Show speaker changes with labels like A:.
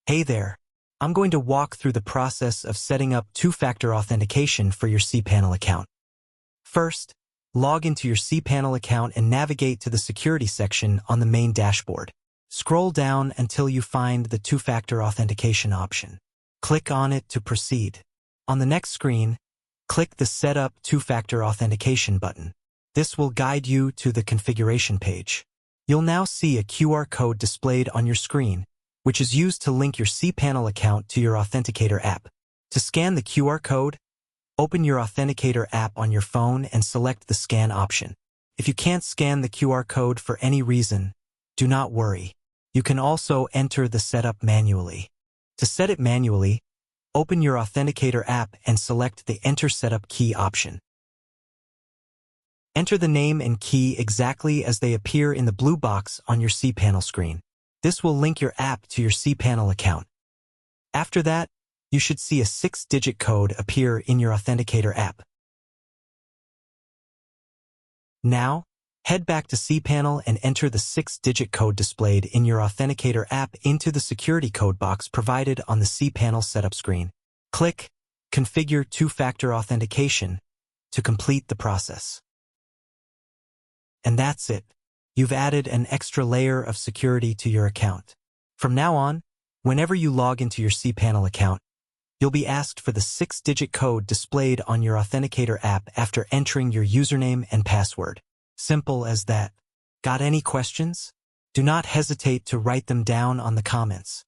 A: Hey there, I'm going to walk through the process of setting up two-factor authentication for your cPanel account. First, log into your cPanel account and navigate to the Security section on the main dashboard. Scroll down until you find the two-factor authentication option. Click on it to proceed. On the next screen, click the Set Up Two-Factor Authentication button. This will guide you to the configuration page. You'll now see a QR code displayed on your screen, which is used to link your cPanel account to your Authenticator app. To scan the QR code, open your Authenticator app on your phone and select the Scan option. If you can't scan the QR code for any reason, do not worry. You can also enter the setup manually. To set it manually, open your Authenticator app and select the Enter Setup Key option. Enter the name and key exactly as they appear in the blue box on your cPanel screen. This will link your app to your cPanel account. After that, you should see a 6-digit code appear in your Authenticator app. Now, head back to cPanel and enter the 6-digit code displayed in your Authenticator app into the security code box provided on the cPanel setup screen. Click Configure Two-Factor Authentication to complete the process. And that's it. You've added an extra layer of security to your account. From now on, whenever you log into your cPanel account, you'll be asked for the 6-digit code displayed on your Authenticator app after entering your username and password. Simple as that. Got any questions? Do not hesitate to write them down on the comments.